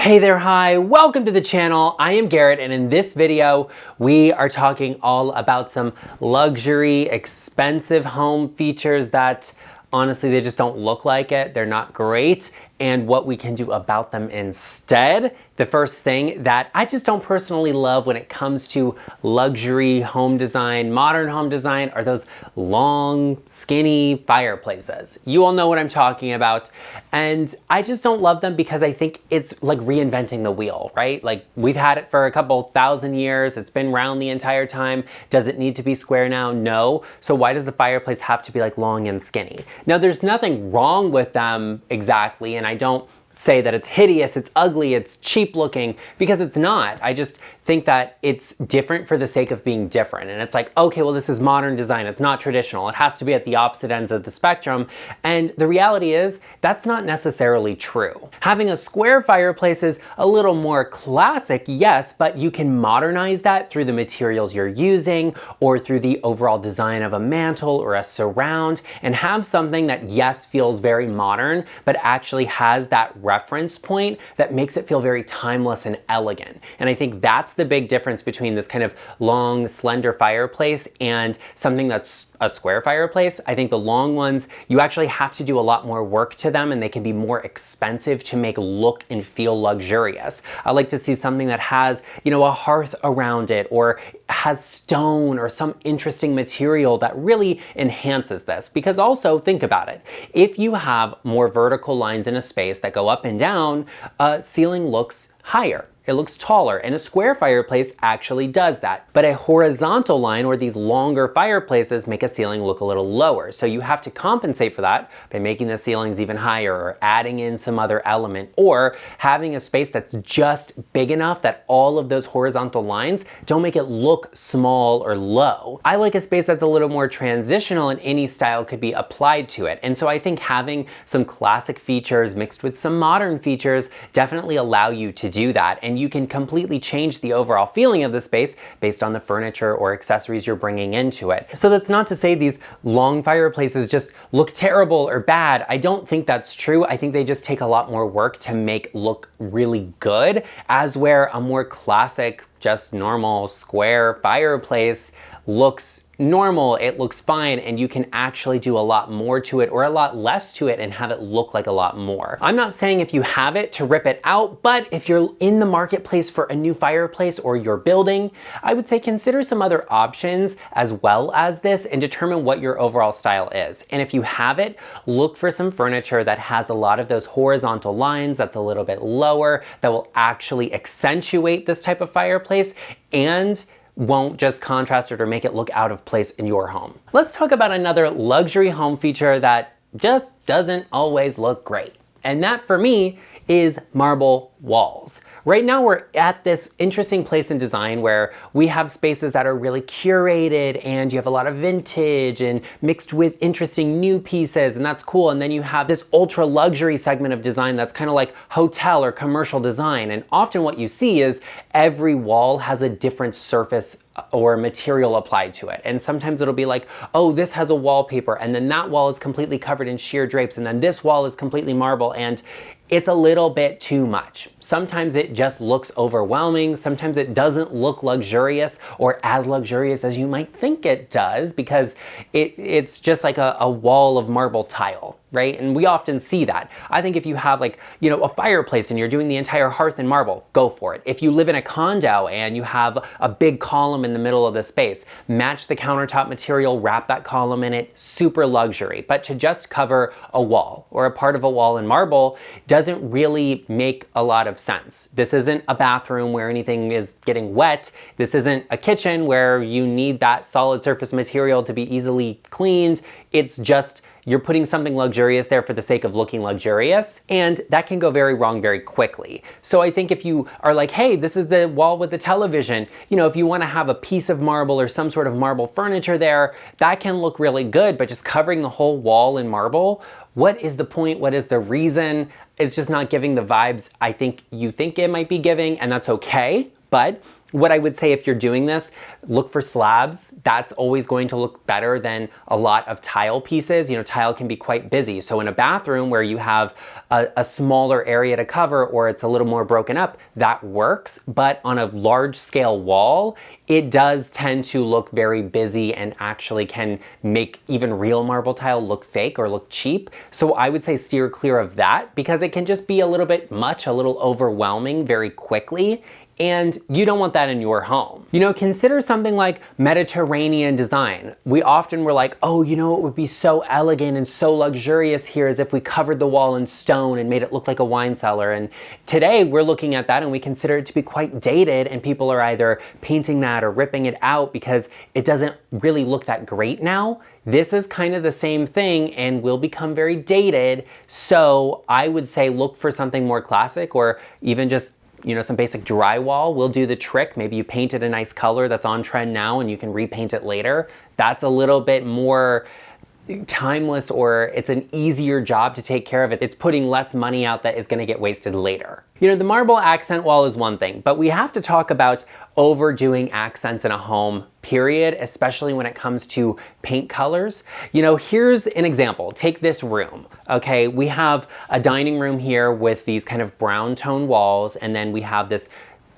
Hey there, hi, welcome to the channel. I am Garrett, and in this video, we are talking all about some luxury, expensive home features that honestly, they just don't look like it. They're not great, and what we can do about them instead. The first thing that I just don't personally love when it comes to luxury home design, modern home design, are those long, skinny fireplaces. You all know what I'm talking about. And I just don't love them because I think it's like reinventing the wheel, right? Like we've had it for a couple thousand years. It's been round the entire time. Does it need to be square now? No. So why does the fireplace have to be like long and skinny? Now there's nothing wrong with them exactly, and I don't say that it's hideous, it's ugly, it's cheap looking, because it's not. I just think that it's different for the sake of being different. And it's like, okay, well, this is modern design. It's not traditional. It has to be at the opposite ends of the spectrum. And the reality is that's not necessarily true. Having a square fireplace is a little more classic, yes, but you can modernize that through the materials you're using or through the overall design of a mantle or a surround, and have something that, yes, feels very modern, but actually has that reference point that makes it feel very timeless and elegant. And I think that's the big difference between this kind of long, slender fireplace and something that's a square fireplace. I think the long ones, you actually have to do a lot more work to them, and they can be more expensive to make look and feel luxurious. I like to see something that has, a hearth around it, or has stone or some interesting material that really enhances this. Because also, think about it. If you have more vertical lines in a space that go up and down, a ceiling looks higher. It looks taller, and a square fireplace actually does that. But a horizontal line, or these longer fireplaces, make a ceiling look a little lower. So you have to compensate for that by making the ceilings even higher, or adding in some other element, or having a space that's just big enough that all of those horizontal lines don't make it look small or low. I like a space that's a little more transitional, and any style could be applied to it. And so I think having some classic features mixed with some modern features definitely allow you to do that. And you can completely change the overall feeling of the space based on the furniture or accessories you're bringing into it. So that's not to say these long fireplaces just look terrible or bad. I don't think that's true. I think they just take a lot more work to make look really good, as where a more classic, just normal square fireplace looks normal, it looks fine, and you can actually do a lot more to it or a lot less to it and have it look like a lot more. I'm not saying if you have it to rip it out, but if you're in the marketplace for a new fireplace or you're building, I would say consider some other options as well as this and determine what your overall style is. And if you have it, look for some furniture that has a lot of those horizontal lines, that's a little bit lower, that will actually accentuate this type of fireplace and won't just contrast it or make it look out of place in your home. Let's talk about another luxury home feature that just doesn't always look great. And that for me is marble walls. Right now we're at this interesting place in design where we have spaces that are really curated, and you have a lot of vintage and mixed with interesting new pieces, and that's cool. And then you have this ultra luxury segment of design that's kind of like hotel or commercial design. And often what you see is every wall has a different surface or material applied to it. And sometimes it'll be like, oh, this has a wallpaper, and then that wall is completely covered in sheer drapes, and then this wall is completely marble, and it's a little bit too much. Sometimes it just looks overwhelming. Sometimes it doesn't look luxurious or as luxurious as you might think it does, because it's just like a wall of marble tile, right? And we often see that. I think if you have a fireplace and you're doing the entire hearth in marble, go for it. If you live in a condo and you have a big column in the middle of the space, match the countertop material, wrap that column in it, super luxury. But to just cover a wall or a part of a wall in marble doesn't really make a lot of sense. This isn't a bathroom where anything is getting wet. This isn't a kitchen where you need that solid surface material to be easily cleaned. It's just you're putting something luxurious there for the sake of looking luxurious, and that can go very wrong very quickly. So I think if you are like, hey, this is the wall with the television, if you want to have a piece of marble or some sort of marble furniture there, that can look really good, but just covering the whole wall in marble, what is the point? What is the reason? It's just not giving the vibes I think you think it might be giving, and that's okay. But what I would say, if you're doing this, look for slabs. That's always going to look better than a lot of tile pieces. You know, tile can be quite busy. So in a bathroom where you have a smaller area to cover, or it's a little more broken up, that works. But on a large scale wall, it does tend to look very busy and actually can make even real marble tile look fake or look cheap. So I would say steer clear of that, because it can just be a little bit much, a little overwhelming very quickly. And you don't want that in your home. You know, consider something like Mediterranean design. We often were like, oh, you know, it would be so elegant and so luxurious here as if we covered the wall in stone and made it look like a wine cellar. And today we're looking at that and we consider it to be quite dated, and people are either painting that or ripping it out because it doesn't really look that great now. This is kind of the same thing and will become very dated. So I would say look for something more classic, or even just, you know, some basic drywall will do the trick. Maybe you painted a nice color that's on trend now and you can repaint it later. That's a little bit more timeless, or it's an easier job to take care of it. It's putting less money out that is going to get wasted later. You know, the marble accent wall is one thing, but we have to talk about overdoing accents in a home, period, especially when it comes to paint colors. You know, here's an example. Take this room, okay? We have a dining room here with these kind of brown tone walls, and then we have this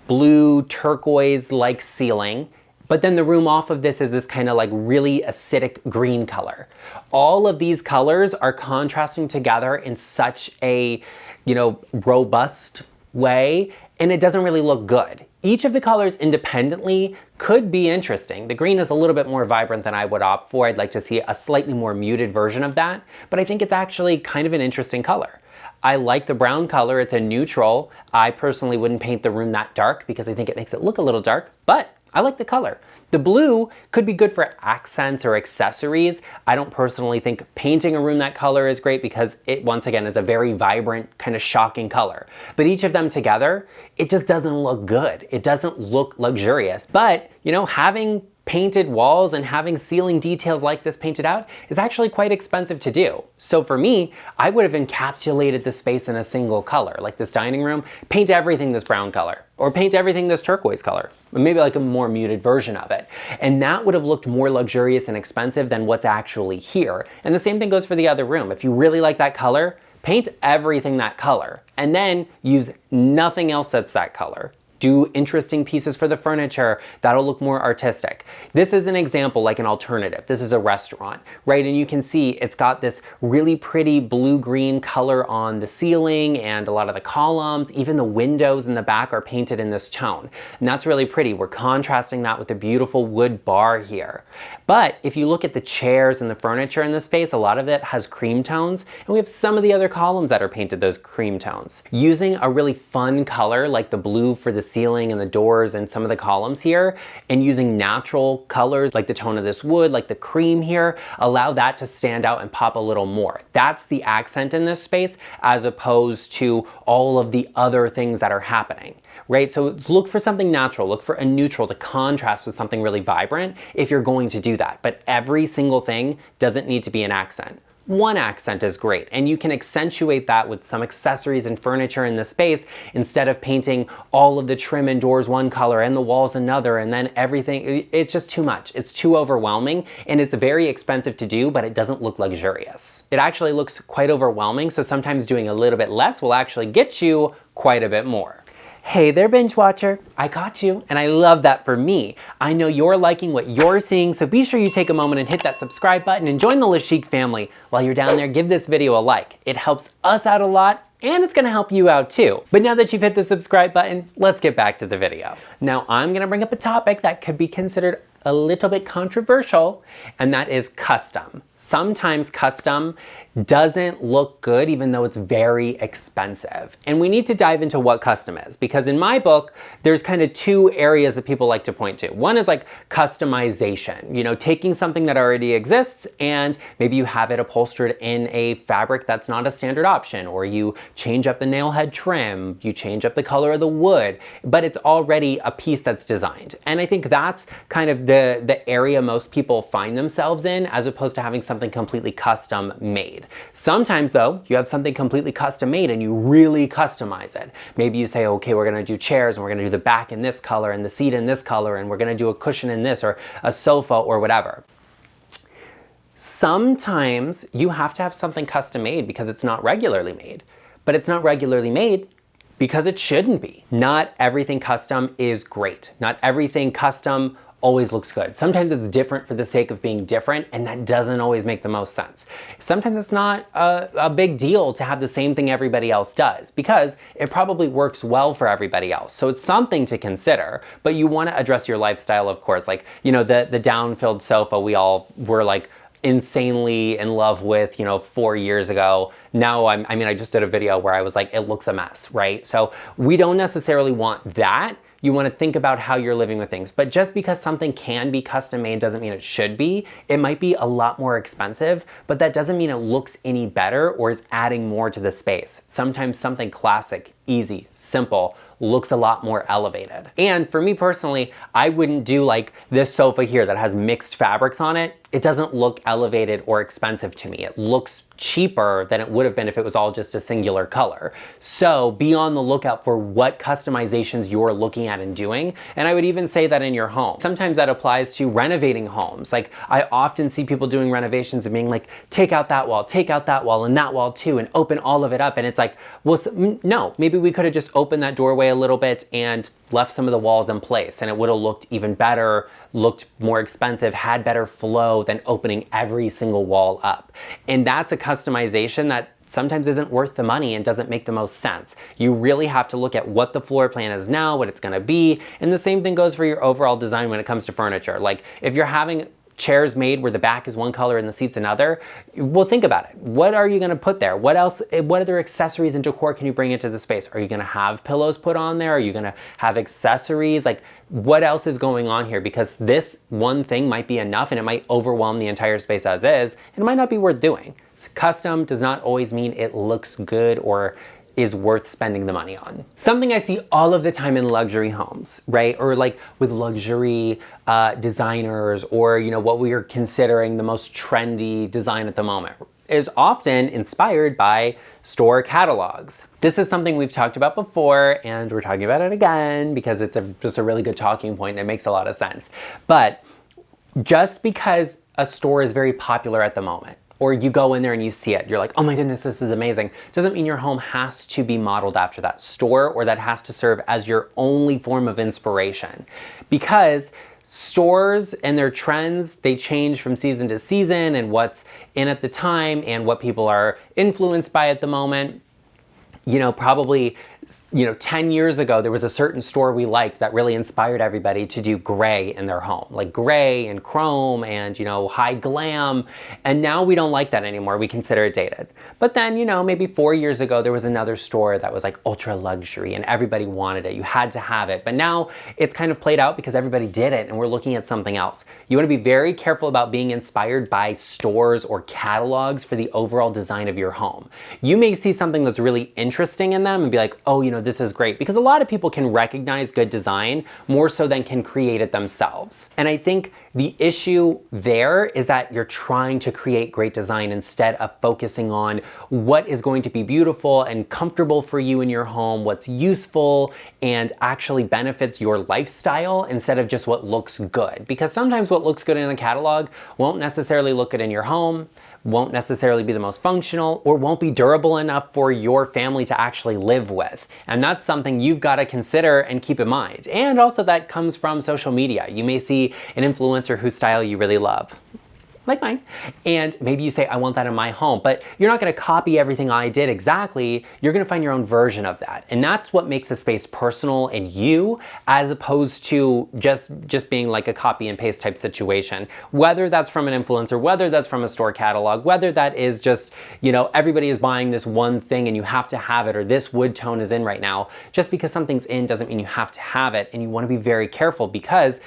blue turquoise-like ceiling. But then the room off of this is this kind of like really acidic green color. All of these colors are contrasting together in such a, you know, robust way, and it doesn't really look good. Each of the colors independently could be interesting. The green is a little bit more vibrant than I would opt for. I'd like to see a slightly more muted version of that, but I think it's actually kind of an interesting color. I like the brown color. It's a neutral. I personally wouldn't paint the room that dark because I think it makes it look a little dark, but I like the color. The blue could be good for accents or accessories. I don't personally think painting a room that color is great because it, once again, is a very vibrant, kind of shocking color. But each of them together, it just doesn't look good. It doesn't look luxurious. But, you know, having painted walls and having ceiling details like this painted out is actually quite expensive to do. So for me, I would have encapsulated the space in a single color. Like this dining room, paint everything this brown color, or paint everything this turquoise color, or maybe like a more muted version of it. And that would have looked more luxurious and expensive than what's actually here. And the same thing goes for the other room. If you really like that color, paint everything that color, and then use nothing else that's that color. Do interesting pieces for the furniture. That'll look more artistic. This is an example, like an alternative. This is a restaurant, right? And you can see it's got this really pretty blue-green color on the ceiling and a lot of the columns. Even the windows in the back are painted in this tone. And that's really pretty. We're contrasting that with the beautiful wood bar here. But if you look at the chairs and the furniture in this space, a lot of it has cream tones. And we have some of the other columns that are painted those cream tones. Using a really fun color like the blue for the ceiling and the doors and some of the columns here, and using natural colors like the tone of this wood, like the cream here, allow that to stand out and pop a little more. That's the accent in this space, as opposed to all of the other things that are happening, right? So look for something natural, look for a neutral to contrast with something really vibrant if you're going to do that. But every single thing doesn't need to be an accent. One accent is great, and you can accentuate that with some accessories and furniture in the space instead of painting all of the trim and doors one color and the walls another, and then everything. It's just too much. It's too overwhelming, and it's very expensive to do, but it doesn't look luxurious. It actually looks quite overwhelming, so sometimes doing a little bit less will actually get you quite a bit more. Hey there, binge watcher. I caught you, and I love that for me. I know you're liking what you're seeing, so be sure you take a moment and hit that subscribe button and join the LeChic family. While you're down there, give this video a like. It helps us out a lot, and it's gonna help you out too. But now that you've hit the subscribe button, let's get back to the video. Now, I'm gonna bring up a topic that could be considered a little bit controversial, and that is custom. Sometimes custom doesn't look good even though it's very expensive. And we need to dive into what custom is, because in my book, there's kind of two areas that people like to point to. One is like customization, you know, taking something that already exists and maybe you have it upholstered in a fabric that's not a standard option, or you change up the nail head trim, you change up the color of the wood, but it's already a piece that's designed. And I think that's kind of the area most people find themselves in, as opposed to having something completely custom made. made. Sometimes though, you have something completely custom made and you really customize it. Maybe you say, okay, we're gonna do chairs and we're gonna do the back in this color and the seat in this color and we're gonna do a cushion in this or a sofa or whatever. Sometimes you have to have something custom made because it's not regularly made, but it's not regularly made because it shouldn't be. Not everything custom is great. Not everything custom always looks good. Sometimes it's different for the sake of being different, and that doesn't always make the most sense. Sometimes it's not a big deal to have the same thing everybody else does because it probably works well for everybody else. So it's something to consider, but you want to address your lifestyle, of course. Like, you know, the down-filled sofa we all were like insanely in love with, you know, 4 years ago. Now I just did a video where I was like, it looks a mess, right? So we don't necessarily want that. You want to think about how you're living with things. But just because something can be custom made doesn't mean it should be. It might be a lot more expensive, but that doesn't mean it looks any better or is adding more to the space. Sometimes something classic, easy, simple, looks a lot more elevated. And for me personally, I wouldn't do like this sofa here that has mixed fabrics on it. It doesn't look elevated or expensive to me. It looks cheaper than it would have been if it was all just a singular color. So be on the lookout for what customizations you're looking at and doing. And I would even say that in your home. Sometimes that applies to renovating homes. Like I often see people doing renovations and being like, take out that wall, and that wall too, and open all of it up. And it's like, well, no, maybe we could have just opened that doorway a little bit and left some of the walls in place and it would have looked even better, looked more expensive, had better flow than opening every single wall up. And that's a customization that sometimes isn't worth the money and doesn't make the most sense. You really have to look at what the floor plan is now, what it's gonna be, and the same thing goes for your overall design when it comes to furniture. Like if you're having chairs made where the back is one color and the seat's another, well, think about it. What are you gonna put there? What else, what other accessories and decor can you bring into the space? Are you gonna have pillows put on there? Are you gonna have accessories? Like what else is going on here? Because this one thing might be enough and it might overwhelm the entire space as is, and it might not be worth doing. Custom does not always mean it looks good or is worth spending the money on. Something I see all of the time in luxury homes, right? Or like with luxury designers, or you know what we are considering the most trendy design at the moment, is often inspired by store catalogs. This is something we've talked about before and we're talking about it again because it's just a really good talking point and it makes a lot of sense. But just because a store is very popular at the moment, or you go in there and you see it, you're like, oh my goodness, this is amazing, doesn't mean your home has to be modeled after that store or that has to serve as your only form of inspiration. Because stores and their trends, they change from season to season and what's in at the time and what people are influenced by at the moment. You know, probably, 10 years ago, there was a certain store we liked that really inspired everybody to do gray in their home, like gray and chrome and, high glam. And now we don't like that anymore. We consider it dated. But then, maybe 4 years ago, there was another store that was like ultra luxury and everybody wanted it. You had to have it. But now it's kind of played out because everybody did it and we're looking at something else. You want to be very careful about being inspired by stores or catalogs for the overall design of your home. You may see something that's really interesting in them and be like, oh, this is great, because a lot of people can recognize good design more so than can create it themselves. And I think the issue there is that you're trying to create great design instead of focusing on what is going to be beautiful and comfortable for you in your home, what's useful and actually benefits your lifestyle instead of just what looks good. Because sometimes what looks good in a catalog won't necessarily look good in your home, won't necessarily be the most functional, or won't be durable enough for your family to actually live with. And that's something you've got to consider and keep in mind. And also that comes from social media. You may see an influencer whose style you really love, like mine, and maybe you say, I want that in my home, but you're not going to copy everything I did exactly. You're going to find your own version of that. And that's what makes a space personal and you, as opposed to just being like a copy and paste type situation. Whether that's from an influencer, whether that's from a store catalog, whether that is just, everybody is buying this one thing and you have to have it, or this wood tone is in right now. Just because something's in doesn't mean you have to have it. And you want to be very careful because,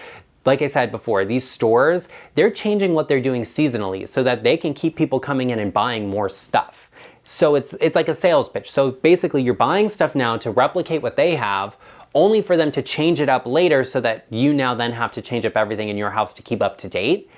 like I said before, these stores, they're changing what they're doing seasonally so that they can keep people coming in and buying more stuff. So it's like a sales pitch. So basically you're buying stuff now to replicate what they have, only for them to change it up later so that you now then have to change up everything in your house to keep up to date.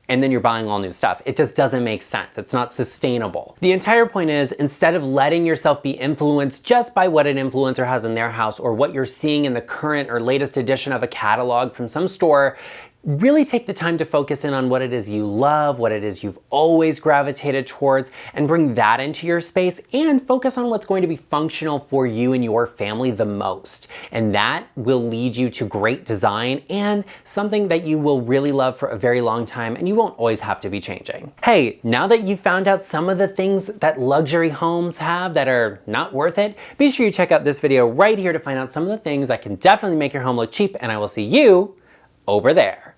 and then you're buying all new stuff. It just doesn't make sense. It's not sustainable. The entire point is, instead of letting yourself be influenced just by what an influencer has in their house or what you're seeing in the current or latest edition of a catalog from some store, really take the time to focus in on what it is you love, what it is you've always gravitated towards, and bring that into your space, and focus on what's going to be functional for you and your family the most. And that will lead you to great design and something that you will really love for a very long time, and you won't always have to be changing. Hey, now that you've found out some of the things that luxury homes have that are not worth it, be sure you check out this video right here to find out some of the things that can definitely make your home look cheap, and I will see you over there.